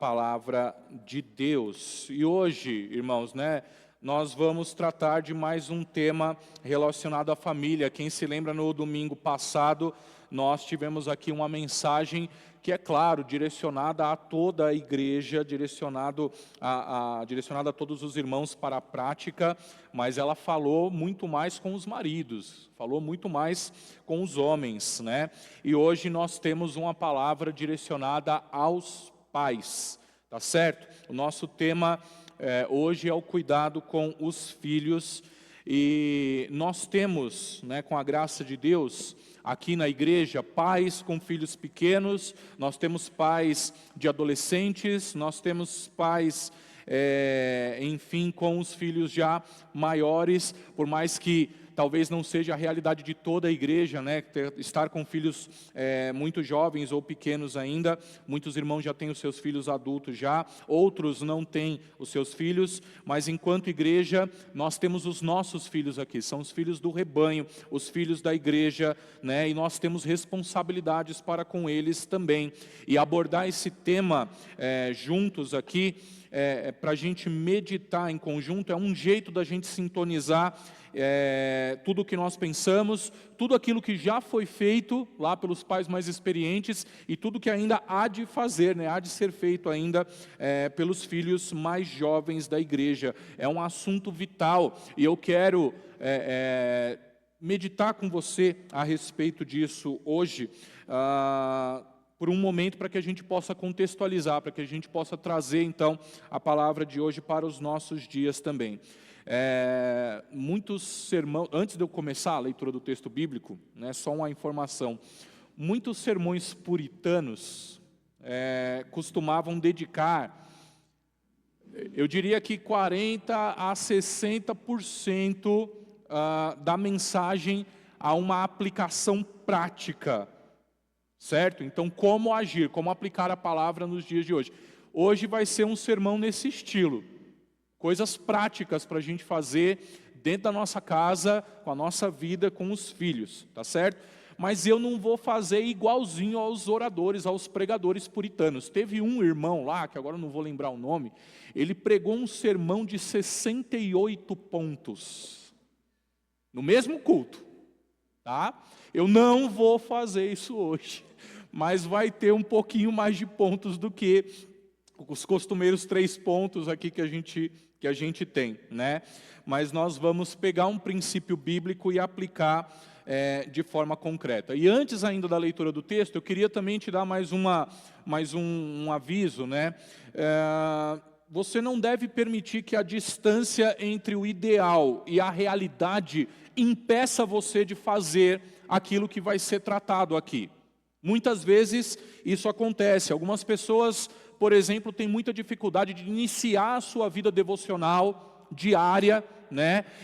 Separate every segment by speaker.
Speaker 1: Palavra de Deus. E hoje, irmãos, nós vamos tratar de mais um tema relacionado à família. Quem se lembra, no domingo passado, nós tivemos aqui uma mensagem que, é claro, direcionada a toda a igreja, direcionada a todos os irmãos para a prática, mas ela falou muito mais com os maridos, falou muito mais com os homens, E hoje nós temos uma palavra direcionada aos pais, tá certo? O nosso tema hoje é o cuidado com os filhos, e nós temos, com a graça de Deus, aqui na igreja, pais com filhos pequenos, nós temos pais de adolescentes, nós temos pais, enfim, com os filhos já maiores, por mais que talvez não seja a realidade de toda a igreja, estar com filhos muito jovens ou pequenos ainda. Muitos irmãos já têm os seus filhos adultos já, outros não têm os seus filhos, mas enquanto igreja, nós temos os nossos filhos aqui, são os filhos do rebanho, os filhos da igreja, e nós temos responsabilidades para com eles também. E abordar esse tema juntos aqui, para a gente meditar em conjunto, é um jeito da gente sintonizar tudo o que nós pensamos, tudo aquilo que já foi feito lá pelos pais mais experientes e tudo que ainda há de fazer, há de ser feito ainda pelos filhos mais jovens da igreja. É um assunto vital e eu quero meditar com você a respeito disso hoje, por um momento, para que a gente possa contextualizar, para que a gente possa trazer então a palavra de hoje para os nossos dias também. Muitos sermões, antes de eu começar a leitura do texto bíblico, só uma informação, muitos sermões puritanos costumavam dedicar, eu diria que 40% a 60% da mensagem a uma aplicação prática, certo? Então, como agir, como aplicar a palavra nos dias de hoje. Hoje vai ser um sermão nesse estilo, coisas práticas para a gente fazer dentro da nossa casa, com a nossa vida, com os filhos, tá certo? Mas eu não vou fazer igualzinho aos oradores, aos pregadores puritanos. Teve um irmão lá, que agora eu não vou lembrar o nome, ele pregou um sermão de 68 pontos, no mesmo culto, tá? Eu não vou fazer isso hoje, mas vai ter um pouquinho mais de pontos do que os costumeiros 3 pontos aqui que a gente tem, Mas nós vamos pegar um princípio bíblico e aplicar de forma concreta. E antes ainda da leitura do texto, eu queria também te dar mais um aviso, Você não deve permitir que a distância entre o ideal e a realidade impeça você de fazer aquilo que vai ser tratado aqui. Muitas vezes isso acontece. Algumas pessoas, por exemplo, têm muita dificuldade de iniciar a sua vida devocional diária,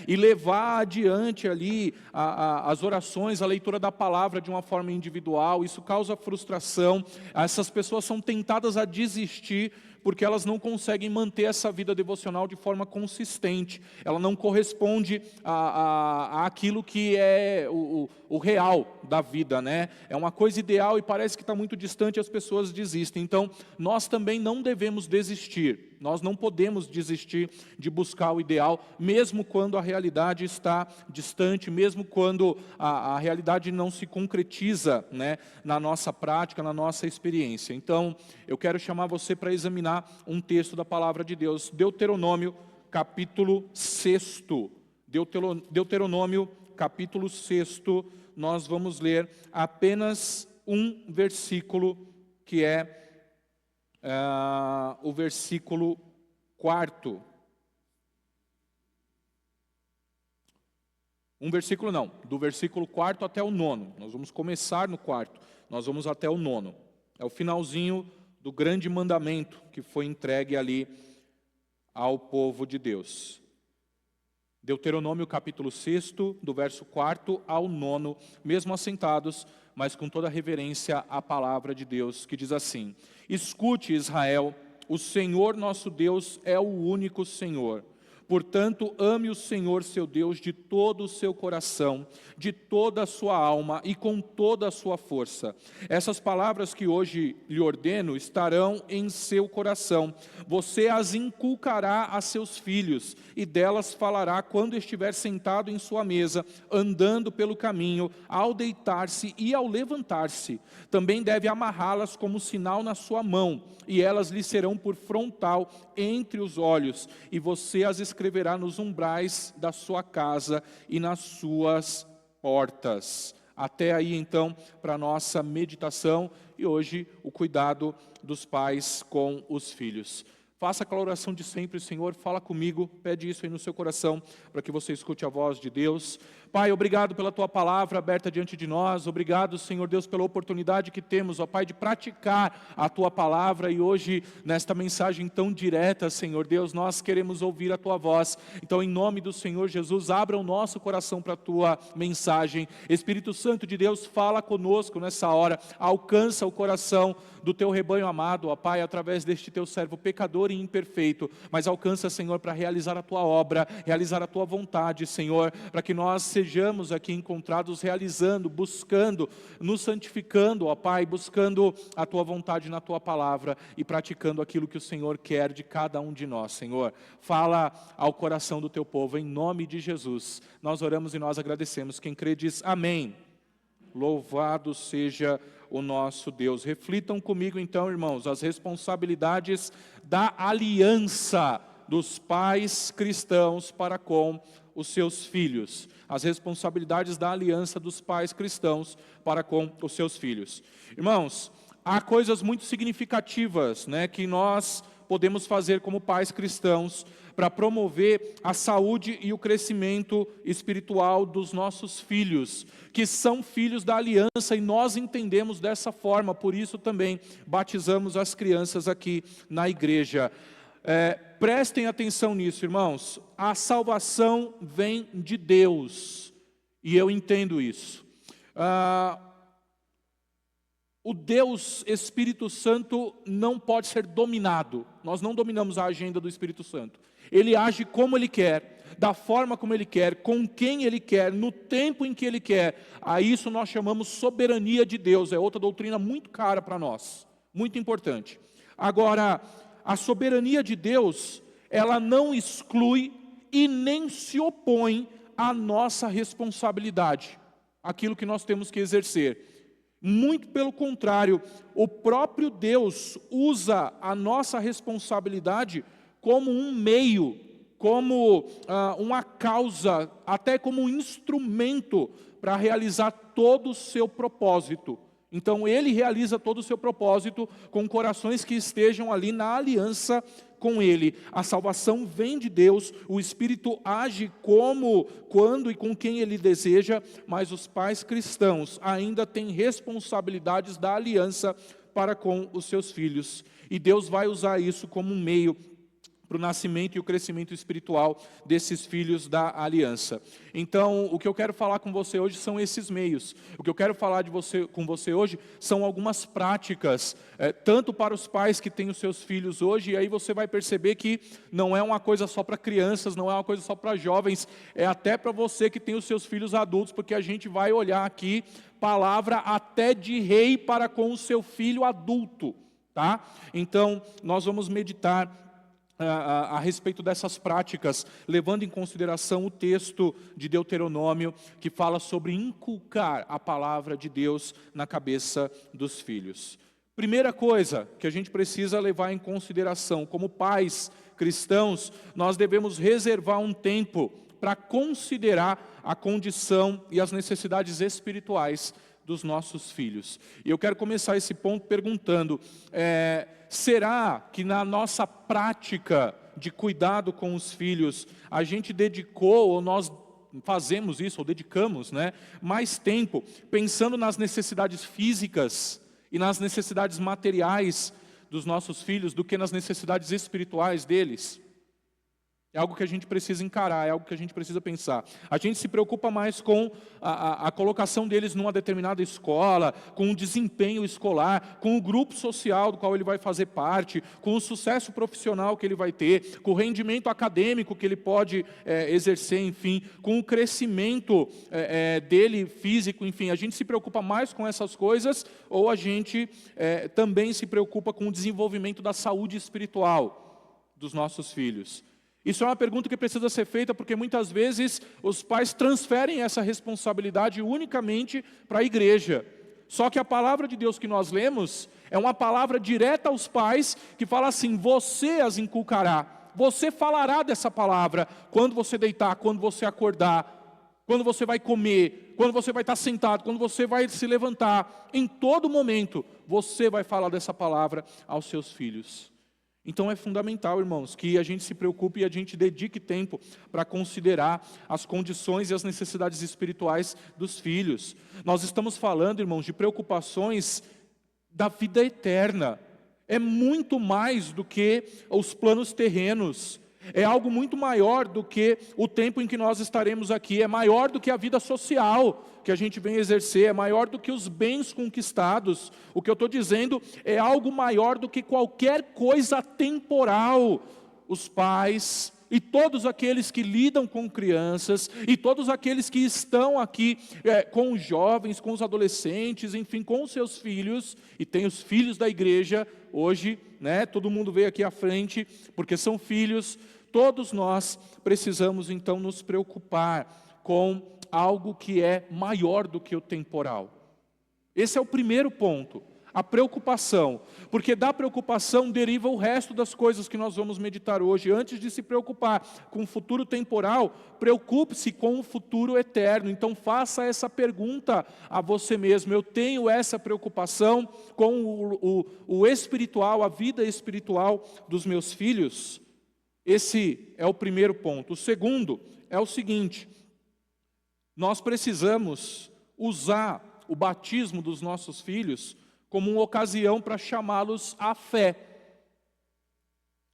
Speaker 1: e levar adiante ali as orações, a leitura da palavra de uma forma individual. Isso causa frustração. Essas pessoas são tentadas a desistir porque elas não conseguem manter essa vida devocional de forma consistente. Ela não corresponde àquilo que é o real da vida, É uma coisa ideal e parece que está muito distante e as pessoas desistem. Então, nós também não devemos desistir. Nós não podemos desistir de buscar o ideal, mesmo quando a realidade está distante, mesmo quando a realidade não se concretiza, na nossa prática, na nossa experiência. Então, eu quero chamar você para examinar um texto da palavra de Deus. Deuteronômio, capítulo 6. Deuteronômio, capítulo 6, nós vamos ler apenas um versículo, que é o versículo 4. Um versículo não, do versículo 4 até o 9. Nós vamos começar no 4, nós vamos até o 9. É o finalzinho do grande mandamento que foi entregue ali ao povo de Deus. Deuteronômio capítulo 6, do verso 4 ao 9, mesmo assentados, mas com toda reverência à palavra de Deus, que diz assim: Escute, Israel, o Senhor nosso Deus é o único Senhor. Portanto, ame o Senhor seu Deus de todo o seu coração, de toda a sua alma e com toda a sua força. Essas palavras que hoje lhe ordeno estarão em seu coração. Você as inculcará a seus filhos e delas falará quando estiver sentado em sua mesa, andando pelo caminho, ao deitar-se e ao levantar-se. Também deve amarrá-las como sinal na sua mão, e elas lhe serão por frontal entre os olhos, e você as escreverá nos umbrais da sua casa e nas suas portas. Até aí então, para a nossa meditação, e hoje o cuidado dos pais com os filhos. Faça aquela oração de sempre: Senhor, fala comigo, pede isso aí no seu coração, para que você escute a voz de Deus. Pai, obrigado pela Tua palavra aberta diante de nós, obrigado, Senhor Deus, pela oportunidade que temos, ó Pai, de praticar a Tua palavra, e hoje, nesta mensagem tão direta, Senhor Deus, nós queremos ouvir a Tua voz. Então, em nome do Senhor Jesus, abra o nosso coração para a Tua mensagem. Espírito Santo de Deus, fala conosco nessa hora, alcança o coração do Teu rebanho amado, ó Pai, através deste Teu servo pecador e imperfeito, mas alcança, Senhor, para realizar a Tua obra, realizar a Tua vontade, Senhor, para que nós sejamos aqui encontrados realizando, buscando, nos santificando, ó Pai, buscando a Tua vontade na Tua palavra e praticando aquilo que o Senhor quer de cada um de nós, Senhor. Fala ao coração do Teu povo, em nome de Jesus. Nós oramos e nós agradecemos. Quem crê diz amém. Louvado seja o nosso Deus. Reflitam comigo então, irmãos, as responsabilidades da aliança dos pais cristãos para com os seus filhos. As responsabilidades da aliança dos pais cristãos para com os seus filhos. Irmãos, há coisas muito significativas, né, que nós podemos fazer como pais cristãos para promover a saúde e o crescimento espiritual dos nossos filhos, que são filhos da aliança, e nós entendemos dessa forma, por isso também batizamos as crianças aqui na igreja. Prestem atenção nisso, irmãos. A salvação vem de Deus, e eu entendo isso. O Deus Espírito Santo não pode ser dominado. Nós não dominamos a agenda do Espírito Santo. Ele age como Ele quer, da forma como Ele quer, com quem Ele quer, no tempo em que Ele quer. A isso nós chamamos soberania de Deus. É outra doutrina muito cara para nós, muito importante. Agora, a soberania de Deus, ela não exclui e nem se opõe à nossa responsabilidade, aquilo que nós temos que exercer. Muito pelo contrário, o próprio Deus usa a nossa responsabilidade como um meio, como uma causa, até como um instrumento para realizar todo o seu propósito. Então Ele realiza todo o seu propósito com corações que estejam ali na aliança com Ele. A salvação vem de Deus, o Espírito age como, quando e com quem Ele deseja, mas os pais cristãos ainda têm responsabilidades da aliança para com os seus filhos. E Deus vai usar isso como um meio para o nascimento e o crescimento espiritual desses filhos da aliança. Então, o que eu quero falar com você hoje são esses meios. O que eu quero falar com você hoje são algumas práticas, tanto para os pais que têm os seus filhos hoje, e aí você vai perceber que não é uma coisa só para crianças, não é uma coisa só para jovens, é até para você que tem os seus filhos adultos, porque a gente vai olhar aqui palavra até de rei para com o seu filho adulto, tá? Então, nós vamos meditar a respeito dessas práticas, levando em consideração o texto de Deuteronômio, que fala sobre inculcar a palavra de Deus na cabeça dos filhos. Primeira coisa que a gente precisa levar em consideração, como pais cristãos, nós devemos reservar um tempo para considerar a condição e as necessidades espirituais dos nossos filhos. E eu quero começar esse ponto perguntando, será que na nossa prática de cuidado com os filhos, a gente dedicou, ou nós fazemos isso, ou dedicamos, mais tempo pensando nas necessidades físicas e nas necessidades materiais dos nossos filhos do que nas necessidades espirituais deles? É algo que a gente precisa encarar, é algo que a gente precisa pensar. A gente se preocupa mais com a colocação deles numa determinada escola, com o desempenho escolar, com o grupo social do qual ele vai fazer parte, com o sucesso profissional que ele vai ter, com o rendimento acadêmico que ele pode exercer, enfim, com o crescimento dele físico, enfim. A gente se preocupa mais com essas coisas ou a gente também se preocupa com o desenvolvimento da saúde espiritual dos nossos filhos? Isso é uma pergunta que precisa ser feita porque muitas vezes os pais transferem essa responsabilidade unicamente para a igreja. Só que a palavra de Deus que nós lemos é uma palavra direta aos pais que fala assim: você as inculcará, você falará dessa palavra quando você deitar, quando você acordar, quando você vai comer, quando você vai estar sentado, quando você vai se levantar. Em todo momento você vai falar dessa palavra aos seus filhos. Então é fundamental, irmãos, que a gente se preocupe e a gente dedique tempo para considerar as condições e as necessidades espirituais dos filhos. Nós estamos falando, irmãos, de preocupações da vida eterna. É muito mais do que os planos terrenos. É algo muito maior do que o tempo em que nós estaremos aqui. É maior do que a vida social que a gente vem exercer. É maior do que os bens conquistados. O que eu estou dizendo é algo maior do que qualquer coisa temporal. Os pais e todos aqueles que lidam com crianças, e todos aqueles que estão aqui com os jovens, com os adolescentes, enfim, com os seus filhos, e tem os filhos da igreja hoje, né? Todo mundo veio aqui à frente, porque são filhos. Todos nós precisamos então nos preocupar com algo que é maior do que o temporal. Esse é o primeiro ponto, a preocupação, porque da preocupação deriva o resto das coisas que nós vamos meditar hoje. Antes de se preocupar com o futuro temporal, preocupe-se com o futuro eterno. Então faça essa pergunta a você mesmo: eu tenho essa preocupação com o espiritual, a vida espiritual dos meus filhos? Esse é o primeiro ponto. O segundo é o seguinte: nós precisamos usar o batismo dos nossos filhos como uma ocasião para chamá-los à fé.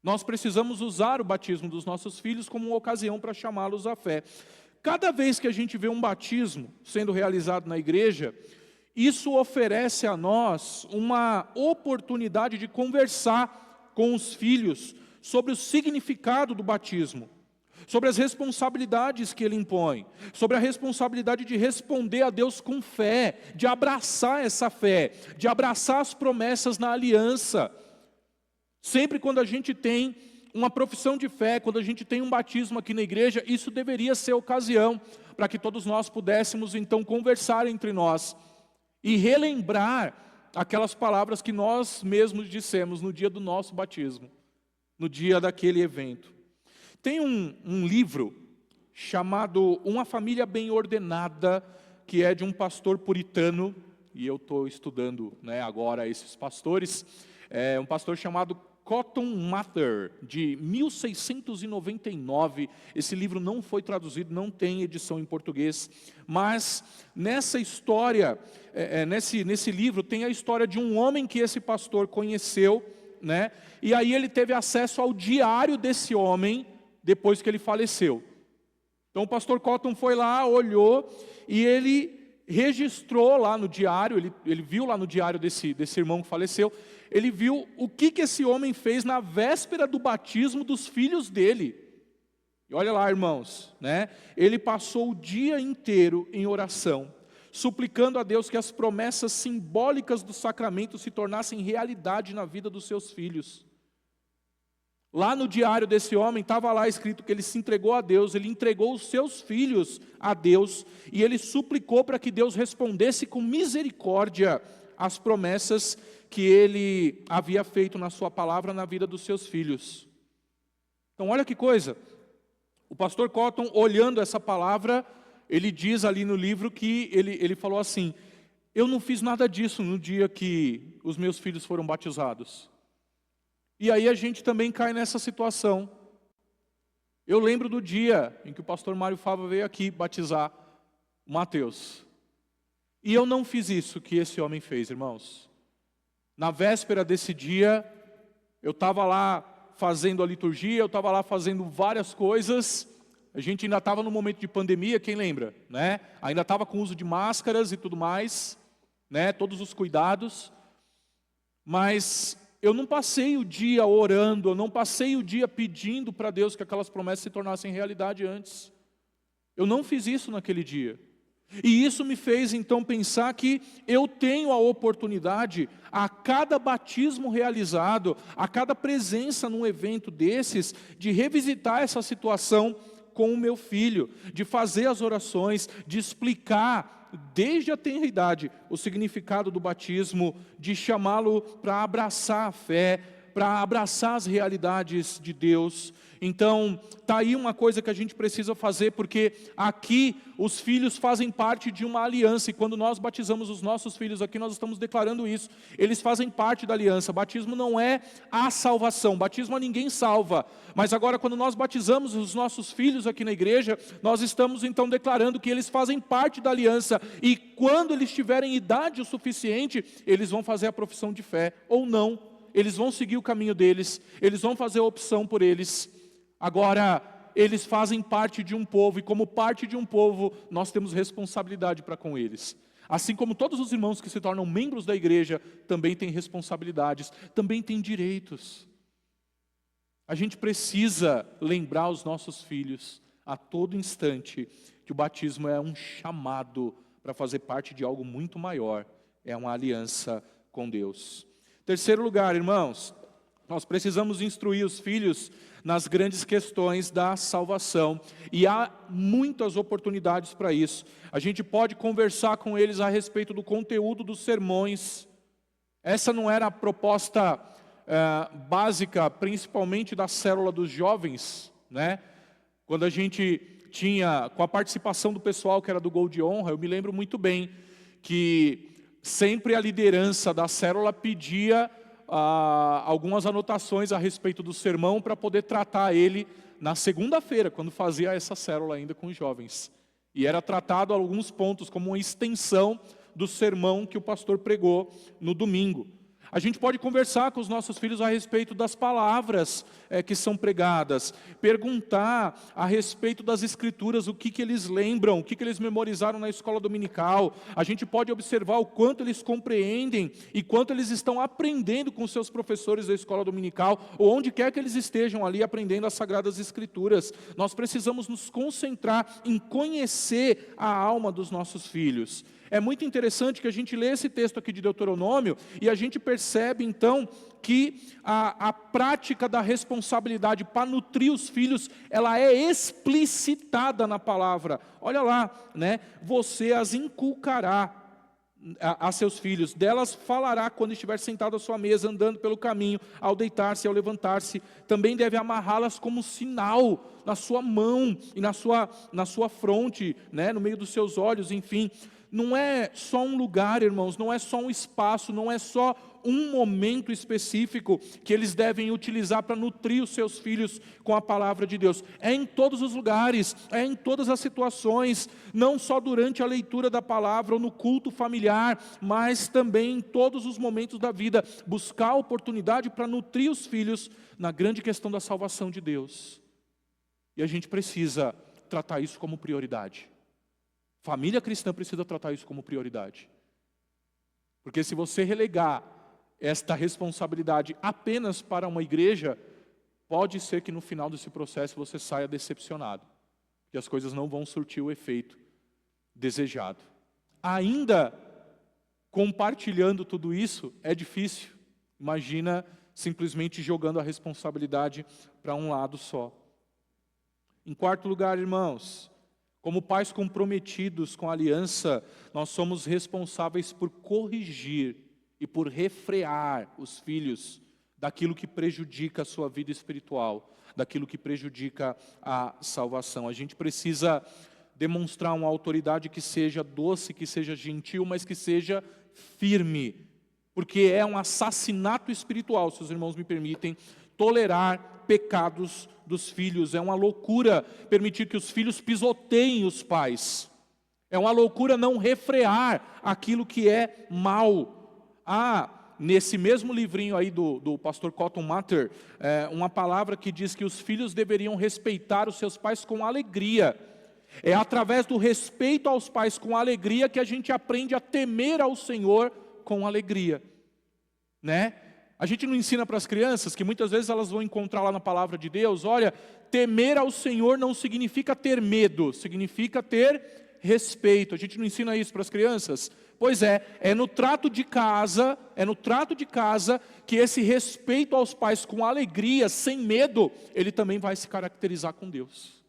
Speaker 1: Nós precisamos usar o batismo dos nossos filhos como uma ocasião para chamá-los à fé. Cada vez que a gente vê um batismo sendo realizado na igreja, isso oferece a nós uma oportunidade de conversar com os filhos sobre o significado do batismo, sobre as responsabilidades que ele impõe, sobre a responsabilidade de responder a Deus com fé, de abraçar essa fé, de abraçar as promessas na aliança. Sempre quando a gente tem uma profissão de fé, quando a gente tem um batismo aqui na igreja, isso deveria ser ocasião para que todos nós pudéssemos então conversar entre nós e relembrar aquelas palavras que nós mesmos dissemos no dia do nosso batismo, no dia daquele evento. Tem um livro chamado Uma Família Bem Ordenada, que é de um pastor puritano, e eu estou estudando agora esses pastores, um pastor chamado Cotton Mather, de 1699. Esse livro não foi traduzido, não tem edição em português, mas nessa história, nesse livro tem a história de um homem que esse pastor conheceu, e aí ele teve acesso ao diário desse homem depois que ele faleceu. Então o pastor Cotton foi lá, olhou, e ele registrou lá no diário, ele viu lá no diário desse irmão que faleceu, ele viu o que esse homem fez na véspera do batismo dos filhos dele. E olha lá, irmãos, ele passou o dia inteiro em oração, suplicando a Deus que as promessas simbólicas do sacramento se tornassem realidade na vida dos seus filhos. Lá no diário desse homem, estava lá escrito que ele se entregou a Deus, ele entregou os seus filhos a Deus, e ele suplicou para que Deus respondesse com misericórdia as promessas que ele havia feito na sua palavra na vida dos seus filhos. Então olha que coisa, o pastor Cotton, olhando essa palavra, ele diz ali no livro que ele falou assim: eu não fiz nada disso no dia que os meus filhos foram batizados. E aí a gente também cai nessa situação. Eu lembro do dia em que o pastor Mário Fava veio aqui batizar o Mateus. E eu não fiz isso que esse homem fez, irmãos. Na véspera desse dia, eu estava lá fazendo a liturgia, eu estava lá fazendo várias coisas. A gente ainda estava no momento de pandemia, quem lembra, né? Ainda estava com uso de máscaras e tudo mais, né? Todos os cuidados. Mas eu não passei o dia orando, eu não passei o dia pedindo para Deus que aquelas promessas se tornassem realidade antes. Eu não fiz isso naquele dia. E isso me fez então pensar que eu tenho a oportunidade, a cada batismo realizado, a cada presença num evento desses, de revisitar essa situação com o meu filho, de fazer as orações, de explicar desde a tenra idade o significado do batismo, de chamá-lo para abraçar a fé, para abraçar as realidades de Deus. Então, está aí uma coisa que a gente precisa fazer, porque aqui os filhos fazem parte de uma aliança, e quando nós batizamos os nossos filhos aqui, nós estamos declarando isso. Eles fazem parte da aliança. Batismo não é a salvação, batismo a ninguém salva. Mas agora, quando nós batizamos os nossos filhos aqui na igreja, nós estamos então declarando que eles fazem parte da aliança, e quando eles tiverem idade o suficiente, eles vão fazer a profissão de fé, ou não. Eles vão seguir o caminho deles, eles vão fazer a opção por eles. Agora, eles fazem parte de um povo, e como parte de um povo, nós temos responsabilidade para com eles. Assim como todos os irmãos que se tornam membros da igreja, também têm responsabilidades, também têm direitos. A gente precisa lembrar os nossos filhos, a todo instante, que o batismo é um chamado para fazer parte de algo muito maior, é uma aliança com Deus. Terceiro lugar, irmãos, nós precisamos instruir os filhos nas grandes questões da salvação, e há muitas oportunidades para isso. A gente pode conversar com eles a respeito do conteúdo dos sermões. Essa não era a proposta básica, principalmente da célula dos jovens, né? Quando a gente tinha, com a participação do pessoal que era do Gol de Honra, eu me lembro muito bem que sempre a liderança da célula pedia algumas anotações a respeito do sermão para poder tratar ele na segunda-feira, quando fazia essa célula ainda com os jovens. E era tratado alguns pontos como uma extensão do sermão que o pastor pregou no domingo. A gente pode conversar com os nossos filhos a respeito das palavras que são pregadas, perguntar a respeito das escrituras, o que eles lembram, o que eles memorizaram na escola dominical. A gente pode observar o quanto eles compreendem e quanto eles estão aprendendo com seus professores da escola dominical, ou onde quer que eles estejam ali aprendendo as sagradas escrituras. Nós precisamos nos concentrar em conhecer a alma dos nossos filhos. É muito interessante que a gente lê esse texto aqui de Deuteronômio e a gente percebe então que a prática da responsabilidade para nutrir os filhos, ela é explicitada na palavra. Olha lá, né? Você as inculcará a seus filhos, delas falará quando estiver sentado à sua mesa, andando pelo caminho, ao deitar-se, ao levantar-se. Também deve amarrá-las como sinal na sua mão e na sua fronte, né? No meio dos seus olhos, enfim. Não é só um lugar, irmãos, não é só um espaço, não é só um momento específico que eles devem utilizar para nutrir os seus filhos com a palavra de Deus. É em todos os lugares, é em todas as situações, não só durante a leitura da palavra ou no culto familiar, mas também em todos os momentos da vida. Buscar a oportunidade para nutrir os filhos na grande questão da salvação de Deus. E a gente precisa tratar isso como prioridade. Família cristã precisa tratar isso como prioridade. Porque se você relegar esta responsabilidade apenas para uma igreja, pode ser que no final desse processo você saia decepcionado. Que as coisas não vão surtir o efeito desejado. Ainda compartilhando tudo isso, é difícil. Imagina simplesmente jogando a responsabilidade para um lado só. Em quarto lugar, irmãos, como pais comprometidos com a aliança, nós somos responsáveis por corrigir e por refrear os filhos daquilo que prejudica a sua vida espiritual, daquilo que prejudica a salvação. A gente precisa demonstrar uma autoridade que seja doce, que seja gentil, mas que seja firme, porque é um assassinato espiritual, se os irmãos me permitem, tolerar pecados dos filhos. É uma loucura permitir que os filhos pisoteiem os pais. É uma loucura não refrear aquilo que é mal. nesse mesmo livrinho aí do pastor Cotton Mather, uma palavra que diz que os filhos deveriam respeitar os seus pais com alegria. É através do respeito aos pais com alegria que a gente aprende a temer ao Senhor com alegria, né? A gente não ensina para as crianças, que muitas vezes elas vão encontrar lá na palavra de Deus, olha, temer ao Senhor não significa ter medo, significa ter respeito. A gente não ensina isso para as crianças? Pois é no trato de casa, que esse respeito aos pais com alegria, sem medo, ele também vai se caracterizar com Deus.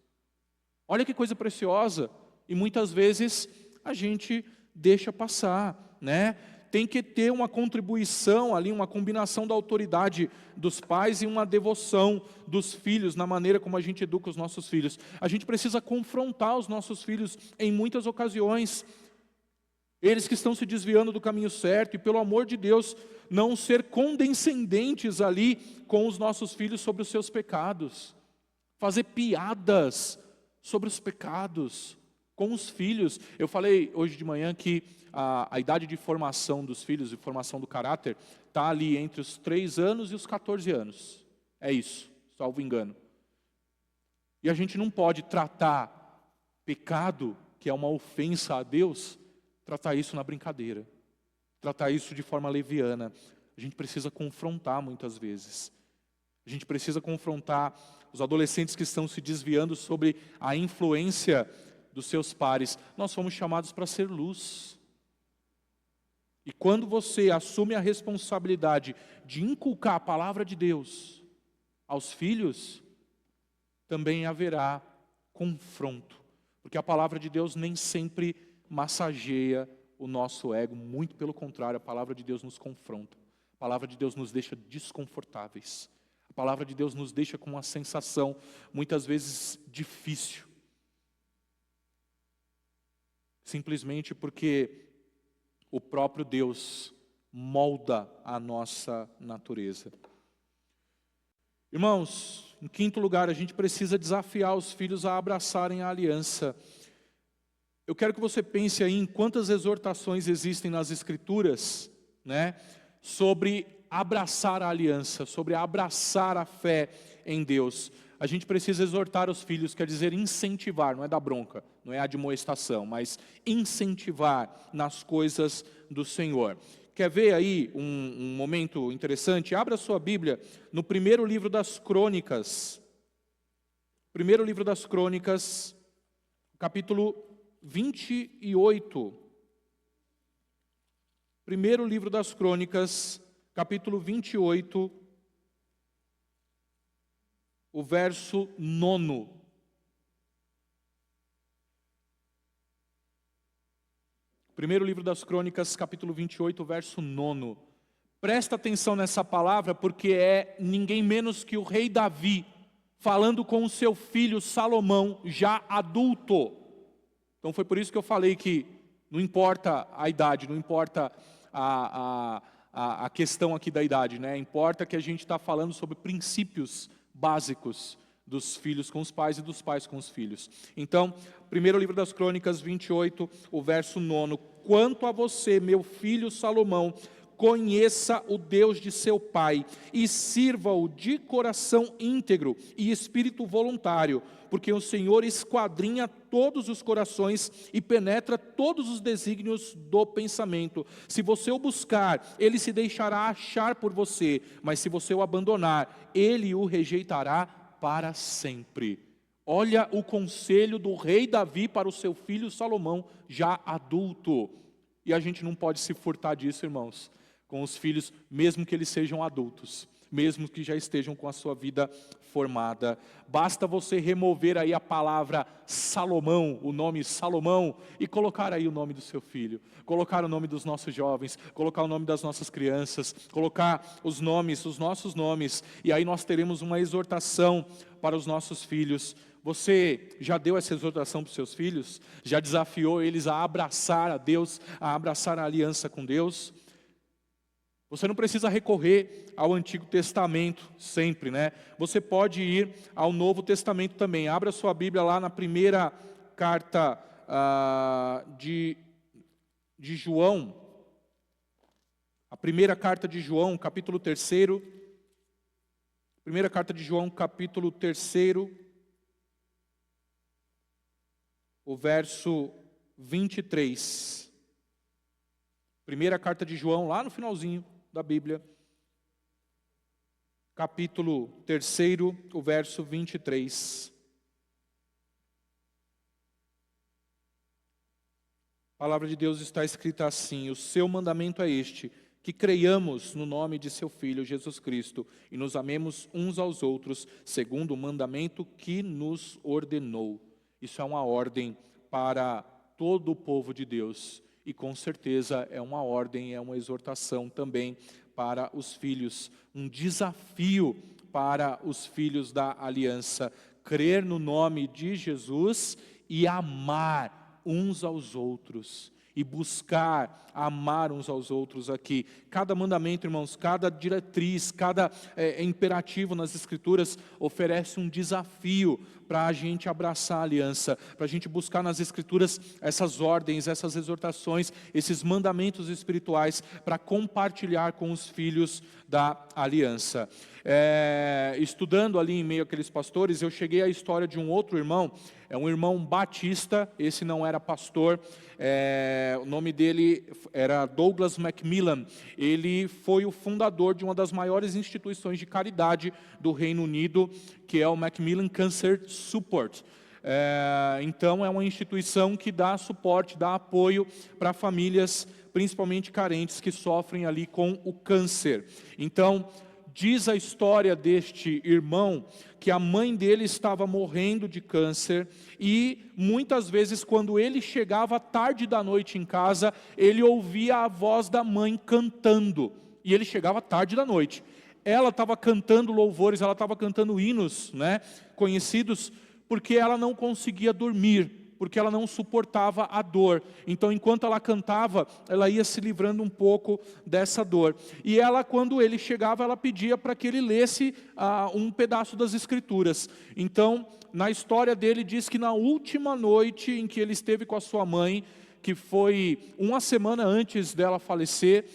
Speaker 1: Olha que coisa preciosa, e muitas vezes a gente deixa passar, né? Tem que ter uma contribuição ali, uma combinação da autoridade dos pais e uma devoção dos filhos na maneira como a gente educa os nossos filhos. A gente precisa confrontar os nossos filhos em muitas ocasiões. Eles que estão se desviando do caminho certo, e pelo amor de Deus, não ser condescendentes ali com os nossos filhos sobre os seus pecados. Fazer piadas sobre os pecados com os filhos. Eu falei hoje de manhã que a idade de formação dos filhos, de formação do caráter, está ali entre os 3 anos e os 14 anos. É isso, salvo engano. E a gente não pode tratar pecado, que é uma ofensa a Deus, tratar isso na brincadeira, tratar isso de forma leviana. A gente precisa confrontar muitas vezes. A gente precisa confrontar os adolescentes que estão se desviando sobre a influência dos seus pares. Nós fomos chamados para ser luz. E quando você assume a responsabilidade de inculcar a palavra de Deus aos filhos, também haverá confronto. Porque a palavra de Deus nem sempre massageia o nosso ego, muito pelo contrário, a palavra de Deus nos confronta. A palavra de Deus nos deixa desconfortáveis. A palavra de Deus nos deixa com uma sensação, muitas vezes, difícil. Simplesmente porque o próprio Deus molda a nossa natureza. Irmãos, em quinto lugar, a gente precisa desafiar os filhos a abraçarem a aliança. Eu quero que você pense aí em quantas exortações existem nas Escrituras, né, sobre abraçar a aliança, sobre abraçar a fé em Deus. A gente precisa exortar os filhos, quer dizer incentivar, não é dar bronca, não é admoestação, mas incentivar nas coisas do Senhor. Quer ver aí um momento interessante? Abra sua Bíblia no primeiro livro das Crônicas. Primeiro livro das Crônicas, capítulo 28. Primeiro livro das Crônicas, capítulo 28. O verso 9. Primeiro livro das Crônicas, capítulo 28, verso 9. Presta atenção nessa palavra, porque é ninguém menos que o rei Davi, falando com o seu filho Salomão, já adulto. Então foi por isso que eu falei que não importa a idade, não importa a questão aqui da idade, né? Importa que a gente está falando sobre princípios básicos dos filhos com os pais e dos pais com os filhos. Então, primeiro livro das Crônicas 28, o verso 9. Quanto a você, meu filho Salomão, conheça o Deus de seu pai e sirva-o de coração íntegro e espírito voluntário, porque o Senhor esquadrinha todos os corações e penetra todos os desígnios do pensamento. Se você o buscar, ele se deixará achar por você, mas se você o abandonar, ele o rejeitará para sempre. Olha o conselho do rei Davi para o seu filho Salomão, já adulto. E a gente não pode se furtar disso, irmãos, com os filhos, mesmo que eles sejam adultos, mesmo que já estejam com a sua vida formada. Basta você remover aí a palavra Salomão, o nome Salomão, e colocar aí o nome do seu filho, colocar o nome dos nossos jovens, colocar o nome das nossas crianças, colocar os nomes, os nossos nomes, e aí nós teremos uma exortação para os nossos filhos. Você já deu essa exortação para os seus filhos? Já desafiou eles a abraçar a Deus, a abraçar a aliança com Deus? Você não precisa recorrer ao Antigo Testamento sempre, né? Você pode ir ao Novo Testamento também. Abra sua Bíblia lá na primeira carta de João. A primeira carta de João, capítulo 3º. Primeira carta de João, capítulo 3º. O verso 23. Primeira carta de João, lá no finalzinho da Bíblia. Capítulo 3º, o verso 23. A palavra de Deus está escrita assim: o seu mandamento é este, que creiamos no nome de seu Filho Jesus Cristo e nos amemos uns aos outros, segundo o mandamento que nos ordenou. Isso é uma ordem para todo o povo de Deus e com certeza é uma ordem, é uma exortação também para os filhos, um desafio para os filhos da aliança, crer no nome de Jesus e amar uns aos outros, e buscar amar uns aos outros aqui. Cada mandamento, irmãos, cada diretriz, cada imperativo nas Escrituras oferece um desafio para a gente abraçar a aliança, para a gente buscar nas Escrituras essas ordens, essas exortações, esses mandamentos espirituais para compartilhar com os filhos da aliança. Estudando ali em meio àqueles pastores, eu cheguei à história de um outro irmão, é um irmão batista, esse não era pastor, o nome dele era Douglas Macmillan. Ele foi o fundador de uma das maiores instituições de caridade do Reino Unido, que é o Macmillan Cancer Support. Então é uma instituição que dá suporte, dá apoio para famílias, principalmente carentes, que sofrem ali com o câncer. Então, diz a história deste irmão que a mãe dele estava morrendo de câncer e muitas vezes quando ele chegava tarde da noite em casa, ele ouvia a voz da mãe cantando. E ele chegava tarde da noite. Ela estava cantando louvores, ela estava cantando hinos, né, conhecidos, porque ela não conseguia dormir, porque ela não suportava a dor. Então, enquanto ela cantava, ela ia se livrando um pouco dessa dor. E ela, quando ele chegava, ela pedia para que ele lesse um pedaço das Escrituras. Então, na história dele, diz que na última noite em que ele esteve com a sua mãe, que foi uma semana antes dela falecer,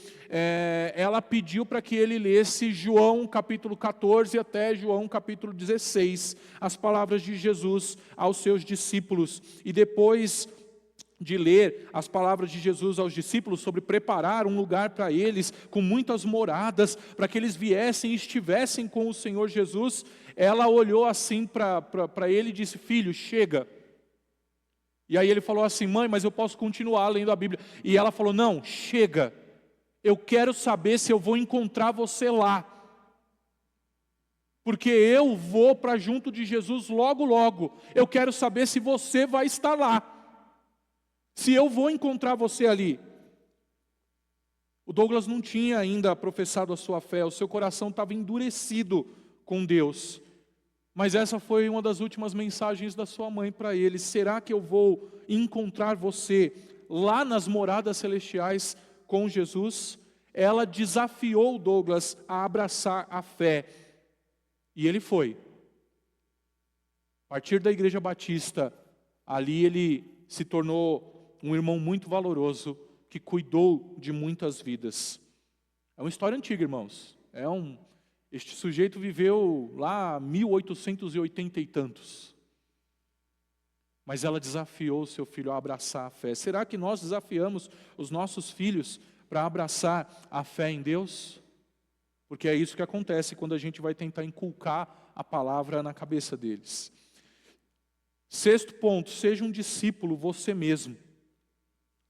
Speaker 1: ela pediu para que ele lesse João capítulo 14 até João capítulo 16, as palavras de Jesus aos seus discípulos. E depois de ler as palavras de Jesus aos discípulos sobre preparar um lugar para eles, com muitas moradas, para que eles viessem e estivessem com o Senhor Jesus, ela olhou assim para ele e disse: filho, chega. E aí ele falou assim: mãe, mas eu posso continuar lendo a Bíblia. E ela falou: não, chega. Eu quero saber se eu vou encontrar você lá. Porque eu vou para junto de Jesus logo, logo. Eu quero saber se você vai estar lá. Se eu vou encontrar você ali. O Douglas não tinha ainda professado a sua fé. O seu coração estava endurecido com Deus. Mas essa foi uma das últimas mensagens da sua mãe para ele. Será que eu vou encontrar você lá nas moradas celestiais com Jesus? Ela desafiou o Douglas a abraçar a fé. E ele foi. A partir da Igreja Batista, ali ele se tornou um irmão muito valoroso, que cuidou de muitas vidas. É uma história antiga, irmãos. Este sujeito viveu lá 1880 e tantos. Mas ela desafiou o seu filho a abraçar a fé. Será que nós desafiamos os nossos filhos para abraçar a fé em Deus? Porque é isso que acontece quando a gente vai tentar inculcar a palavra na cabeça deles. Sexto ponto, seja um discípulo você mesmo.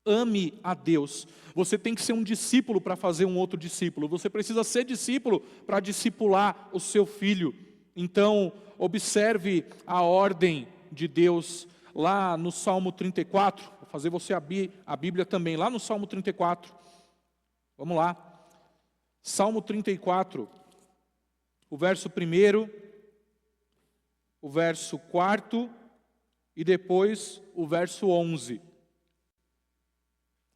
Speaker 1: Ame a Deus. Você tem que ser um discípulo para fazer um outro discípulo. Você precisa ser discípulo para discipular o seu filho. Então, observe a ordem de Deus lá no Salmo 34. Vou fazer você abrir a Bíblia também, lá no Salmo 34. Vamos lá. Salmo 34, o verso 1, o verso 4 e depois o verso 11.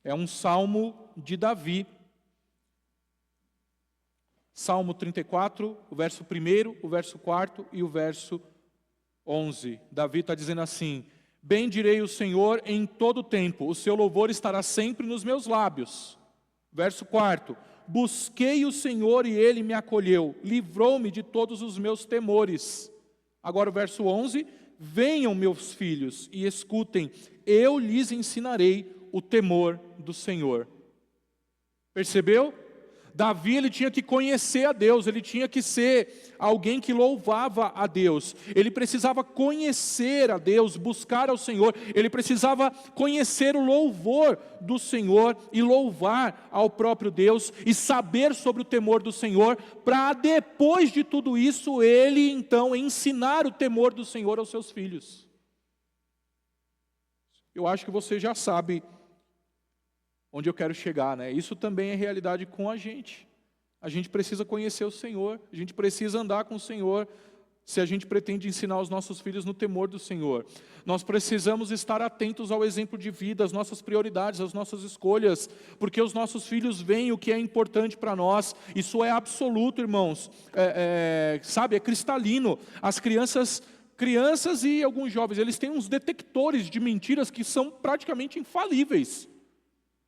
Speaker 1: É um salmo de Davi. Salmo 34, o verso 1, o verso 4 e o verso 11. Davi está dizendo assim: bendirei o Senhor em todo tempo, o seu louvor estará sempre nos meus lábios. Verso 4, Busquei o Senhor e Ele me acolheu, livrou-me de todos os meus temores. Agora o verso 11, venham meus filhos e escutem, eu lhes ensinarei o temor do Senhor. Percebeu? Davi, ele tinha que conhecer a Deus, ele tinha que ser alguém que louvava a Deus. Ele precisava conhecer a Deus, buscar ao Senhor. Ele precisava conhecer o louvor do Senhor e louvar ao próprio Deus e saber sobre o temor do Senhor, para depois de tudo isso, ele então ensinar o temor do Senhor aos seus filhos. Eu acho que você já sabe onde eu quero chegar, né? Isso também é realidade com a gente. A gente precisa conhecer o Senhor, a gente precisa andar com o Senhor, se a gente pretende ensinar os nossos filhos no temor do Senhor. Nós precisamos estar atentos ao exemplo de vida, às nossas prioridades, às nossas escolhas, porque os nossos filhos veem o que é importante para nós. Isso é absoluto, irmãos. Sabe, é cristalino. As crianças e alguns jovens, eles têm uns detectores de mentiras que são praticamente infalíveis.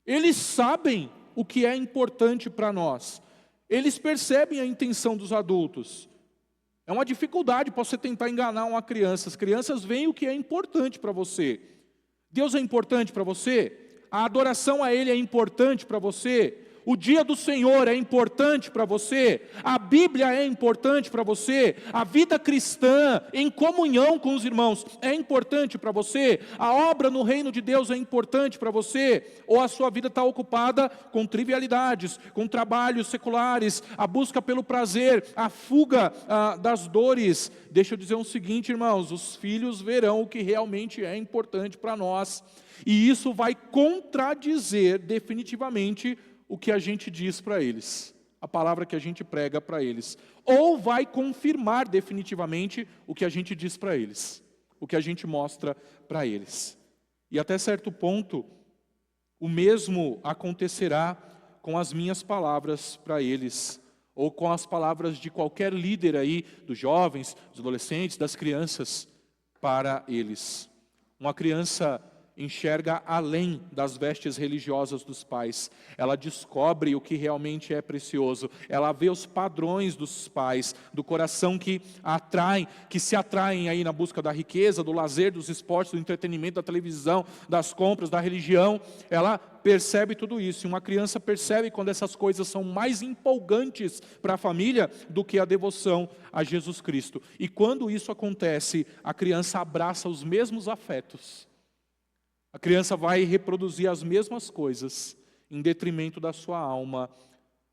Speaker 1: Eles sabem o que é importante para nós. Eles percebem a intenção dos adultos. É uma dificuldade para você tentar enganar uma criança. As crianças veem o que é importante para você. Deus é importante para você? A adoração a Ele é importante para você? O dia do Senhor é importante para você? A Bíblia é importante para você? A vida cristã em comunhão com os irmãos é importante para você? A obra no reino de Deus é importante para você? Ou a sua vida está ocupada com trivialidades, com trabalhos seculares, a busca pelo prazer, a fuga das dores? Deixa eu dizer o seguinte, irmãos, os filhos verão o que realmente é importante para nós. E isso vai contradizer definitivamente o que a gente diz para eles, a palavra que a gente prega para eles, ou vai confirmar definitivamente o que a gente diz para eles, o que a gente mostra para eles. E até certo ponto, o mesmo acontecerá com as minhas palavras para eles, ou com as palavras de qualquer líder aí, dos jovens, dos adolescentes, das crianças, para eles. Uma criança enxerga além das vestes religiosas dos pais. Ela descobre o que realmente é precioso. Ela vê os padrões dos pais, do coração que se atraem aí na busca da riqueza, do lazer, dos esportes, do entretenimento, da televisão, das compras, da religião. Ela percebe tudo isso. E uma criança percebe quando essas coisas são mais empolgantes para a família do que a devoção a Jesus Cristo. E quando isso acontece, a criança abraça os mesmos afetos. A criança vai reproduzir as mesmas coisas, em detrimento da sua alma.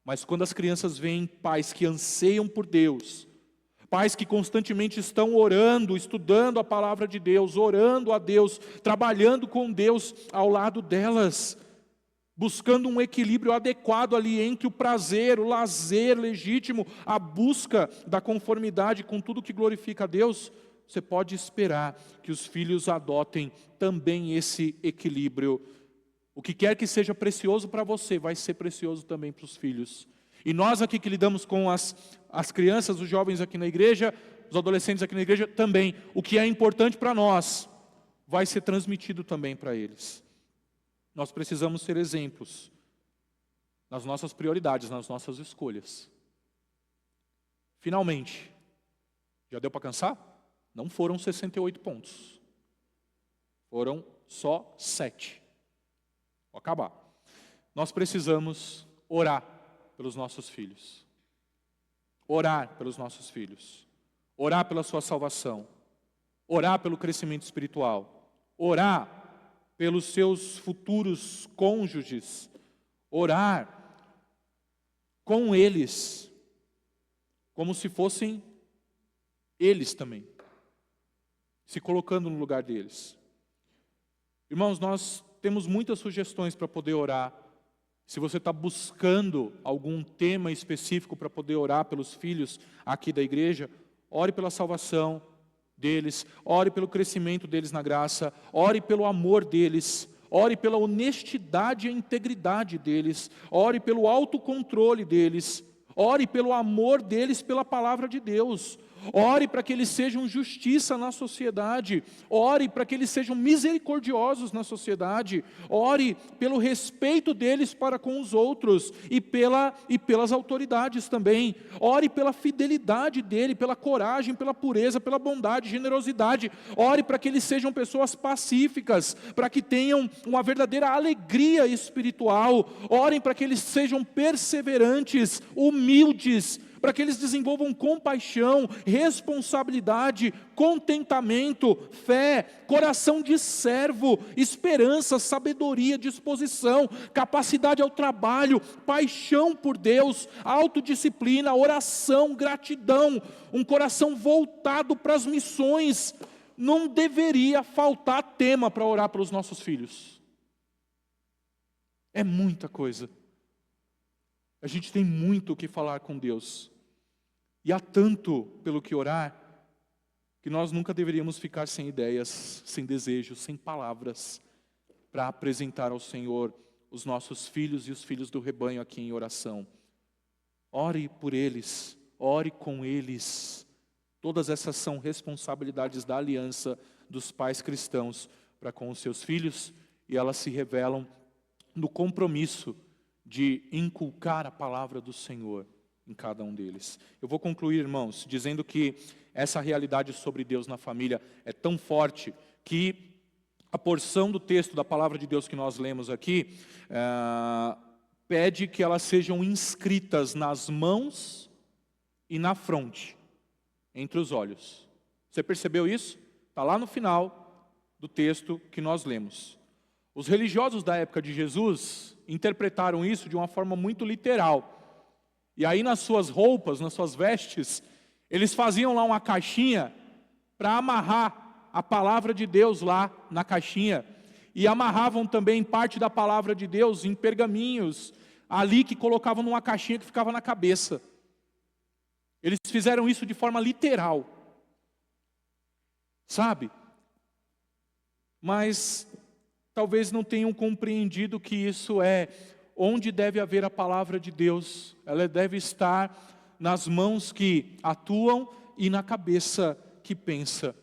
Speaker 1: Mas quando as crianças veem pais que anseiam por Deus, pais que constantemente estão orando, estudando a palavra de Deus, orando a Deus, trabalhando com Deus ao lado delas, buscando um equilíbrio adequado ali entre o prazer, o lazer legítimo, a busca da conformidade com tudo que glorifica a Deus, você pode esperar que os filhos adotem também esse equilíbrio. O que quer que seja precioso para você, vai ser precioso também para os filhos. E nós aqui que lidamos com as crianças, os jovens aqui na igreja, os adolescentes aqui na igreja, também. O que é importante para nós, vai ser transmitido também para eles. Nós precisamos ser exemplos nas nossas prioridades, nas nossas escolhas. Finalmente, já deu para cansar? Não foram 68 pontos. Foram só 7. Vou acabar. Nós precisamos orar pelos nossos filhos. Orar pelos nossos filhos. Orar pela sua salvação. Orar pelo crescimento espiritual. Orar pelos seus futuros cônjuges. Orar com eles, como se fossem eles também, se colocando no lugar deles. Irmãos, nós temos muitas sugestões para poder orar. Se você está buscando algum tema específico para poder orar pelos filhos aqui da igreja, ore pela salvação deles, ore pelo crescimento deles na graça, ore pelo amor deles, ore pela honestidade e integridade deles, ore pelo autocontrole deles, ore pelo amor deles pela palavra de Deus, Ore para que eles sejam justiça na sociedade. Ore para que eles sejam misericordiosos na sociedade. Ore pelo respeito deles para com os outros e pelas autoridades também. Ore pela fidelidade dele, pela coragem, pela pureza, pela bondade, generosidade. Ore para que eles sejam pessoas pacíficas, para que tenham uma verdadeira alegria espiritual. Orem para que eles sejam perseverantes, humildes, para que eles desenvolvam compaixão, responsabilidade, contentamento, fé, coração de servo, esperança, sabedoria, disposição, capacidade ao trabalho, paixão por Deus, autodisciplina, oração, gratidão, um coração voltado para as missões. Não deveria faltar tema para orar para os nossos filhos. É muita coisa. A gente tem muito o que falar com Deus. E há tanto pelo que orar, que nós nunca deveríamos ficar sem ideias, sem desejos, sem palavras, para apresentar ao Senhor os nossos filhos e os filhos do rebanho aqui em oração. Ore por eles, ore com eles. Todas essas são responsabilidades da aliança dos pais cristãos para com os seus filhos, e elas se revelam no compromisso de inculcar a palavra do Senhor em cada um deles. Eu vou concluir, irmãos, dizendo que essa realidade sobre Deus na família é tão forte que a porção do texto da palavra de Deus que nós lemos aqui pede que elas sejam inscritas nas mãos e na fronte, entre os olhos. Você percebeu isso? Está lá no final do texto que nós lemos. Os religiosos da época de Jesus interpretaram isso de uma forma muito literal. E aí nas suas roupas, nas suas vestes, eles faziam lá uma caixinha para amarrar a palavra de Deus lá na caixinha. E amarravam também parte da palavra de Deus em pergaminhos, ali que colocavam numa caixinha que ficava na cabeça. Eles fizeram isso de forma literal. Sabe? Mas talvez não tenham compreendido que isso é onde deve haver a palavra de Deus. Ela deve estar nas mãos que atuam e na cabeça que pensa.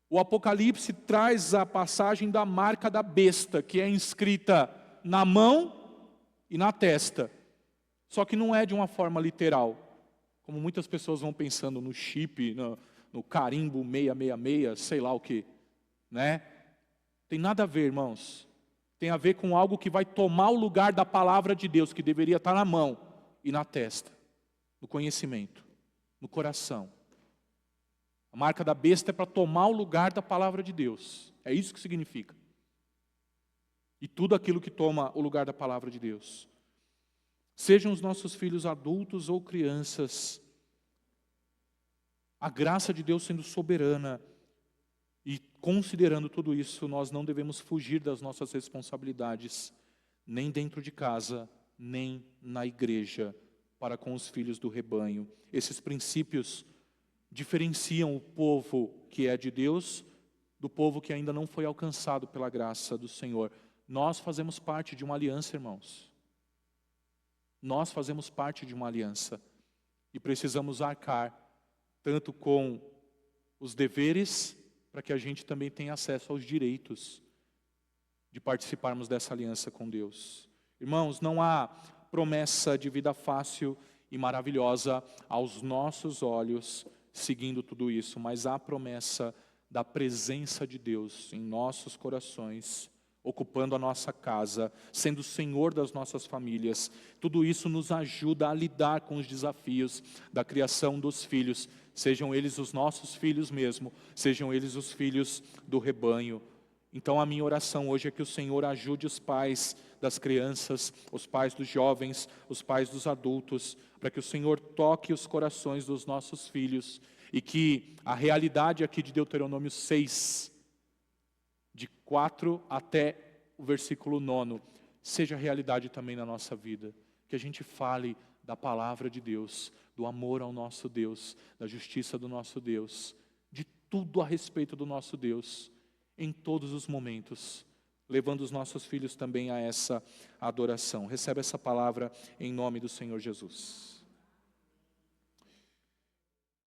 Speaker 1: O Apocalipse traz a passagem da marca da besta, que é inscrita na mão e na testa. Só que não é de uma forma literal, como muitas pessoas vão pensando no chip, no carimbo 666, sei lá o que, né? Tem nada a ver, irmãos. Tem a ver com algo que vai tomar o lugar da palavra de Deus, que deveria estar na mão e na testa, no conhecimento, no coração. A marca da besta é para tomar o lugar da palavra de Deus. É isso que significa. E tudo aquilo que toma o lugar da palavra de Deus. Sejam os nossos filhos adultos ou crianças, a graça de Deus sendo soberana. E considerando tudo isso, nós não devemos fugir das nossas responsabilidades, nem dentro de casa, nem na igreja, para com os filhos do rebanho. Esses princípios diferenciam o povo que é de Deus do povo que ainda não foi alcançado pela graça do Senhor. Nós fazemos parte de uma aliança, irmãos. Nós fazemos parte de uma aliança e precisamos arcar tanto com os deveres, para que a gente também tenha acesso aos direitos de participarmos dessa aliança com Deus. Irmãos, não há promessa de vida fácil e maravilhosa aos nossos olhos, seguindo tudo isso, mas há promessa da presença de Deus em nossos corações, ocupando a nossa casa, sendo o Senhor das nossas famílias. Tudo isso nos ajuda a lidar com os desafios da criação dos filhos, sejam eles os nossos filhos mesmo, sejam eles os filhos do rebanho. Então a minha oração hoje é que o Senhor ajude os pais das crianças, os pais dos jovens, os pais dos adultos, para que o Senhor toque os corações dos nossos filhos e que a realidade aqui de Deuteronômio 6, de 4 até o versículo 9, seja realidade também na nossa vida. Que a gente fale da palavra de Deus, do amor ao nosso Deus, da justiça do nosso Deus, de tudo a respeito do nosso Deus, em todos os momentos, levando os nossos filhos também a essa adoração. Recebe essa palavra em nome do Senhor Jesus.